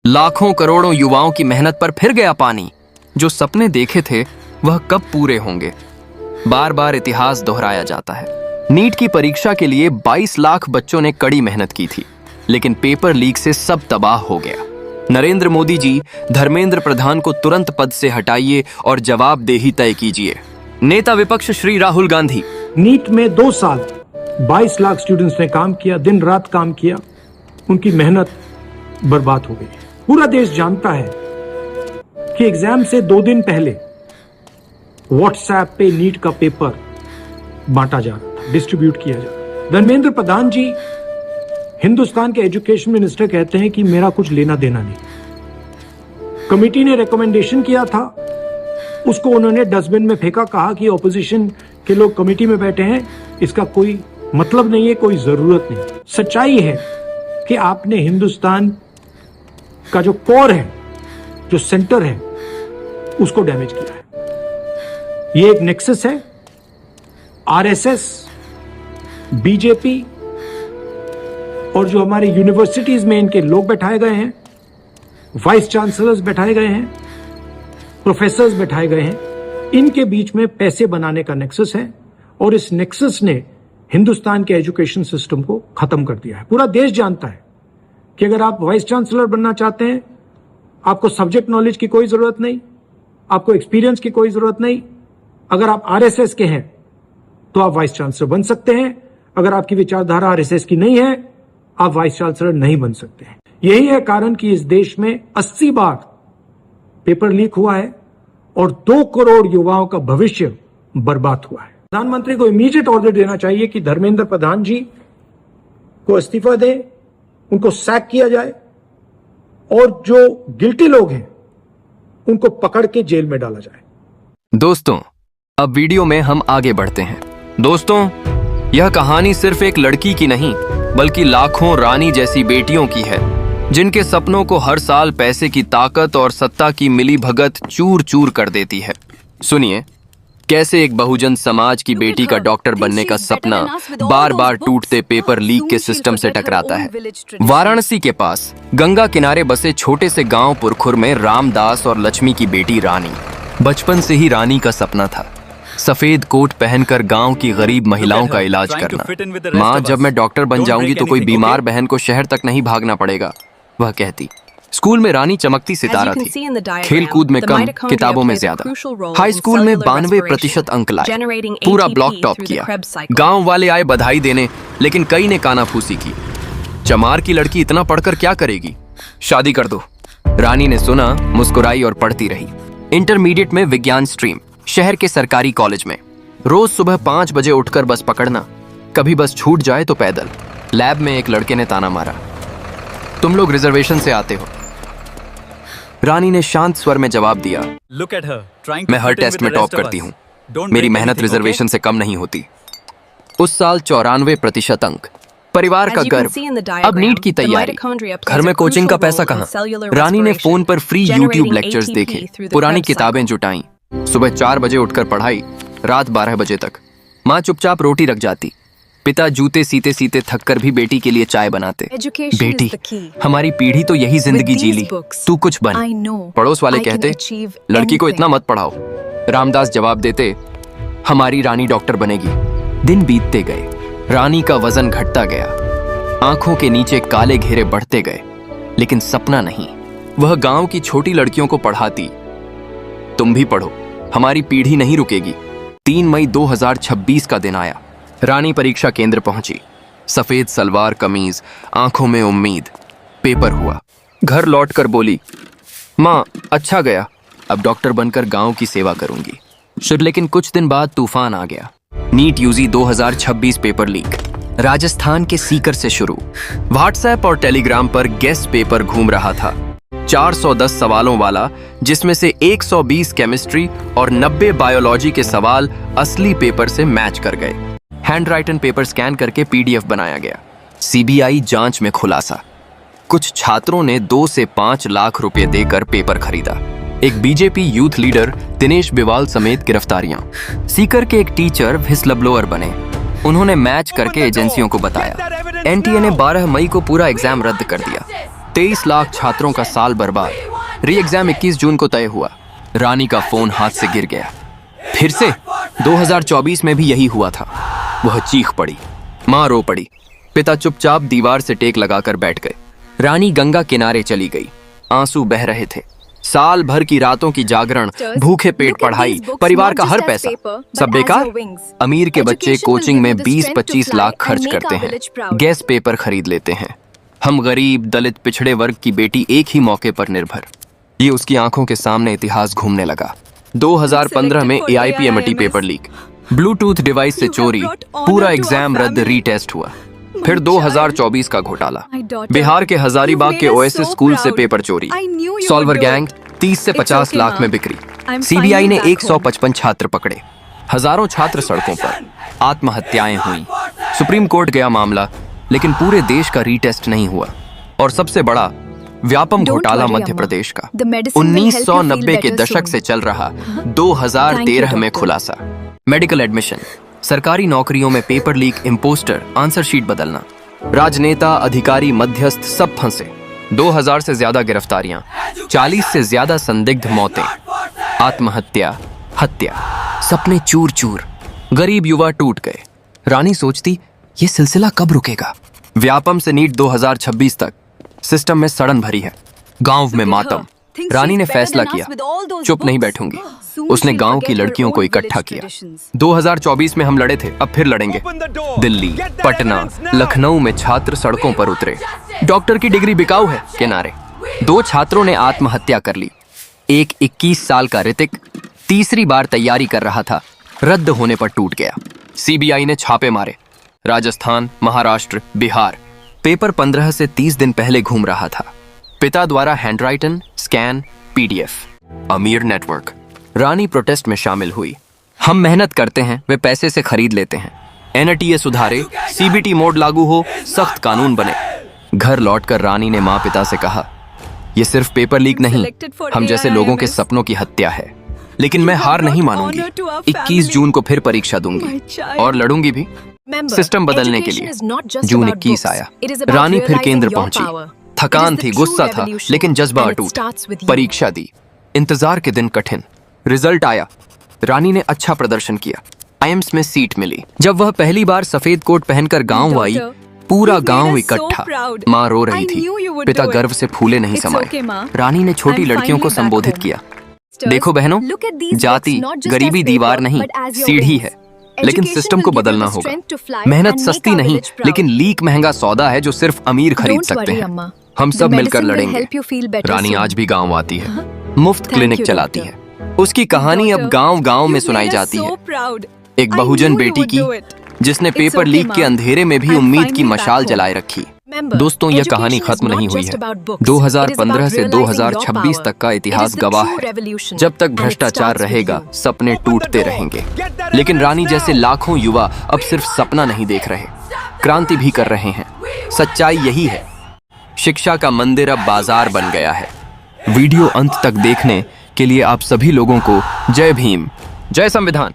लाखों करोड़ों युवाओं की मेहनत पर फिर गया पानी। जो सपने देखे थे वह कब पूरे होंगे? बार बार इतिहास दोहराया जाता है। नीट की परीक्षा के लिए 22 लाख बच्चों ने कड़ी मेहनत की थी, लेकिन पेपर लीक से सब तबाह हो गया। नरेंद्र मोदी जी, धर्मेंद्र प्रधान को तुरंत पद से हटाइए और जवाबदेही तय कीजिए। नेता विपक्ष श्री राहुल गांधी। नीट में 2 साल 22 लाख स्टूडेंट्स ने काम किया, दिन रात काम किया, उनकी मेहनत बर्बाद हो गई। पूरा देश जानता है कि एग्जाम से 2 दिन पहले व्हाट्सएप पे नीट का पेपर बांटा जा रहा था, डिस्ट्रीब्यूट किया जा रहा था। धर्मेंद्र प्रधान जी, हिंदुस्तान के एजुकेशन मिनिस्टर, कहते हैं कि मेरा कुछ लेना देना नहीं। कमेटी ने रिकमेंडेशन किया था, उसको उन्होंने डस्टबिन में फेंका, कहा कि ऑपोजिशन के लोग कमेटी में बैठे हैं, इसका कोई मतलब नहीं है, कोई जरूरत नहीं। सच्चाई है कि आपने हिंदुस्तान का जो कोर है, जो सेंटर है, उसको डैमेज किया है। ये एक नेक्सस है। आरएसएस, बीजेपी और जो हमारे यूनिवर्सिटीज में इनके लोग बैठाए गए हैं, वाइस चांसलर्स बैठाए गए हैं, प्रोफेसर्स बैठाए गए हैं, इनके बीच में पैसे बनाने का नेक्सस है और इस नेक्सस ने हिंदुस्तान के एजुकेशन सिस्टम को खत्म कर दिया है। पूरा देश जानता है कि अगर आप वाइस चांसलर बनना चाहते हैं, आपको सब्जेक्ट नॉलेज की कोई जरूरत नहीं, आपको एक्सपीरियंस की कोई जरूरत नहीं। अगर आप आरएसएस के हैं तो आप वाइस चांसलर बन सकते हैं। अगर आपकी विचारधारा आरएसएस की नहीं है, आप वाइस चांसलर नहीं बन सकते हैं। यही है कारण कि इस देश में 80 बार पेपर लीक हुआ है और 2 करोड़ युवाओं का भविष्य बर्बाद हुआ है। प्रधानमंत्री को इमीडिएट ऑर्डर देना चाहिए कि धर्मेंद्र प्रधान जी को इस्तीफा दें, उनको सैक किया जाए और जो गिल्टी लोग हैं उनको पकड़ के जेल में डाला जाए। दोस्तों, अब वीडियो में हम आगे बढ़ते हैं। दोस्तों, यह कहानी सिर्फ एक लड़की की नहीं, बल्कि लाखों रानी जैसी बेटियों की है, जिनके सपनों को हर साल पैसे की ताकत और सत्ता की मिली भगत चूर चूर कर देती है। सुनिए कैसे एक बहुजन समाज की बेटी का डॉक्टर बनने का सपना बार बार टूटते पेपर लीक के सिस्टम से टकराता है। वाराणसी के पास गंगा किनारे बसे छोटे से गांव पुरखुर में रामदास और लक्ष्मी की बेटी रानी। बचपन से ही रानी का सपना था सफेद कोट पहनकर गांव की गरीब महिलाओं का इलाज करना। माँ, जब मैं डॉक्टर बन जाऊंगी तो कोई बीमार बहन को शहर तक नहीं भागना पड़ेगा, वह कहती। स्कूल में रानी चमकती सितारा थी, खेल कूद में कम, किताबों में ज्यादा। हाई स्कूल में 92% अंक लाए, पूरा ब्लॉक टॉप किया। गांव वाले आए बधाई देने, लेकिन कई ने कानाफूसी की। चमार की लड़की इतना पढ़कर क्या करेगी, शादी कर दो। रानी ने सुना, मुस्कुराई और पढ़ती रही। इंटरमीडिएट में विज्ञान स्ट्रीम, शहर के सरकारी कॉलेज में। रोज सुबह 5 बजे उठकर बस पकड़ना, कभी बस छूट जाए तो पैदल। लैब में एक लड़के ने ताना मारा, तुम लोग रिजर्वेशन से आते हो। रानी ने शांत स्वर में जवाब दिया, मैं हर टेस्ट में टॉप करती हूँ, मेरी मेहनत रिजर्वेशन से कम नहीं होती। उस साल 94% अंक, परिवार का गर्व। अब नीट की तैयारी, घर में कोचिंग का पैसा कहाँ। रानी ने फोन पर फ्री यूट्यूब लेक्चर्स देखे, पुरानी किताबें जुटाई। सुबह 4 बजे उठकर पढ़ाई, रात 12 बजे तक। माँ चुपचाप रोटी रख जाती, पिता जूते सीते सीते थक कर भी बेटी के लिए चाय बनाते। बेटी, हमारी पीढ़ी तो यही जिंदगी जी ली, तू कुछ बन। पड़ोस वाले कहते, लड़की को इतना मत पढ़ाओ। रामदास जवाब देते, हमारी रानी डॉक्टर बनेगी। दिन बीतते गए, रानी का वजन घटता गया, आंखों के नीचे काले घेरे बढ़ते गए, लेकिन सपना नहीं। वह गांव की छोटी लड़कियों को पढ़ाती, तुम भी पढ़ो, हमारी पीढ़ी नहीं रुकेगी। 3 मई 2026 का दिन आया। रानी परीक्षा केंद्र पहुंची, सफेद सलवार कमीज, आंखों में उम्मीद। पेपर हुआ, घर लौटकर बोली, माँ अच्छा गया, अब डॉक्टर बनकर गांव की सेवा करूंगी। लेकिन कुछ दिन बाद तूफान आ गया। NEET UG 2026 paper leak, Rajasthan के सीकर से शुरू। व्हाट्सएप और टेलीग्राम पर गेस्ट पेपर घूम रहा था, 410 सवालों वाला, जिसमें से 120 केमिस्ट्री और 90 बायोलॉजी के सवाल असली पेपर से मैच कर गए। हैंड राइटन पेपर स्कैन करके पीडीएफ बनाया गया। सीबीआई जांच में खुलासा, कुछ छात्रों ने 2 से 5 लाख रुपए देकर पेपर खरीदा। एक बीजेपी यूथ लीडर दिनेश बिवाल समेत गिरफ्तारियां। सीकर के एक टीचर व्हिस्ल ब्लोअर बने, उन्होंने मैच करके एजेंसियों को बताया। एनटीए ने 12 मई को पूरा एग्जाम रद्द कर दिया। 23 लाख छात्रों का साल बर्बाद। री एग्जाम 21 जून को तय हुआ। रानी का फोन हाथ से गिर गया। फिर से 2024 में भी यही हुआ था। वह चीख पड़ी, माँ रो पड़ी। पिता चुपचाप दीवार से टेक लगाकर बैठ गए। रानी गंगा किनारे चली गई। आंसू बह रहे थे। साल भर की रातों की जागरण, भूखे पेट पढ़ाई, परिवार का हर पैसा सब बेकार। अमीर के बच्चे कोचिंग में 20-25 लाख खर्च करते हैं, गैस पेपर खरीद लेते हैं। हम गरीब, दलित, पिछड़े वर्ग की बेटी एक ही मौके पर निर्भर। ये उसकी आंखों के सामने इतिहास घूमने लगा। 2015 में AIPMT paper leak, Bluetooth device से चोरी, पूरा एग्जाम रद्द, रीटेस्ट हुआ। फिर 2024 का घोटाला, बिहार के हजारीबाग के ओएसएस स्कूल से पेपर चोरी, सॉल्वर गैंग 30 से 50 लाख में बिक्री। CBI ने 155 छात्र पकड़े, हजारों छात्र सड़कों पर, आत्महत्याएं हुई। सुप्रीम कोर्ट गया मामला, लेकिन पूरे देश का रीटेस्ट नहीं हुआ। और सबसे बड़ा व्यापम घोटाला मध्य प्रदेश का 1990 के दशक से चल रहा, 2013 में खुलासा। मेडिकल एडमिशन, सरकारी नौकरियों में paper leak, impostor, answer sheet बदलना, राजनेता, अधिकारी, मध्यस्थ सब फंसे। 2000 से ज्यादा गिरफ्तारियां, 40 से ज्यादा संदिग्ध मौतें, आत्महत्या, हत्या, सपने चूर चूर, गरीब युवा टूट गए। रानी सोचती, ये सिलसिला कब रुकेगा? व्यापम से नीट 2026 तक सिस्टम में सड़न भरी है, गांव में मातम। रानी ने फैसला किया, चुप नहीं बैठूंगी। उसने गांव की लड़कियों को इकट्ठा किया। 2024 में हम लड़े थे, अब फिर लड़ेंगे। दिल्ली, पटना, लखनऊ में छात्र सड़कों पर उतरे। डॉक्टर की डिग्री बिकाऊ है के नारे। 2 छात्रों ने आत्महत्या कर ली। एक 21 साल का ऋतिक तीसरी बार तैयारी कर रहा था, रद्द होने पर टूट गया। CBI ने छापे मारे। राजस्थान, महाराष्ट्र, बिहार। पेपर 15 से 30 दिन पहले घूम रहा था। पिता द्वारा हैंडराइटन, स्कैन, PDF। अमीर नेटवर्क। रानी प्रोटेस्ट में शामिल हुई। हम मेहनत करते हैं, वे पैसे से खरीद लेते हैं। NTA सुधारे, CBT मोड लागू हो, सख्त कानून बने। घर लौटकर रानी ने माँ पिता से कहा, यह सिर्फ पेपर लीक नहीं, हम जैसे लोगों के सपनों की हत्या है। लेकिन मैं हार नहीं मानूंगी। 21 जून को फिर परीक्षा दूंगी और लड़ूंगी भी, सिस्टम बदलने के लिए। जून 21 आया। रानी फिर केंद्र पहुंची। थकान थी, गुस्सा था, लेकिन जज्बा अटूट। परीक्षा दी। इंतजार के दिन कठिन। रिजल्ट आया। रानी ने अच्छा प्रदर्शन किया। IIMS में सीट मिली। जब वह पहली बार सफेद कोट पहनकर गांव आई, पूरा गांव इकट्ठा। माँ रो रही थी, पिता गर्व से फूले नहीं समाये। रानी ने छोटी लड़कियों को संबोधित किया, देखो बहनों, जाति, गरीबी दीवार नहीं, सीढ़ी है। लेकिन सिस्टम को बदलना होगा। मेहनत सस्ती नहीं, लेकिन लीक महंगा सौदा है जो सिर्फ अमीर खरीद सकते हैं। हम सब मिलकर लड़ेंगे। रानी आज भी गांव आती है, मुफ्त क्लिनिक चलाती है। उसकी कहानी अब गांव-गांव में सुनाई जाती है। एक बहुजन बेटी की, जिसने पेपर लीक के अंधेरे में भी उम्मीद की मशाल जलाए रखी। दोस्तों, यह कहानी खत्म नहीं हुई है। 2015 से 2026 तक का इतिहास गवाह है। जब तक भ्रष्टाचार रहेगा, सपने टूटते रहेंगे। लेकिन रानी जैसे लाखों युवा अब सिर्फ सपना नहीं देख रहे, क्रांति भी कर रहे हैं। सच्चाई यही है, शिक्षा का मंदिर अब बाजार बन गया है। वीडियो अंत तक देखने के लिए आप सभी लोगों को जय भीम, जय संविधान।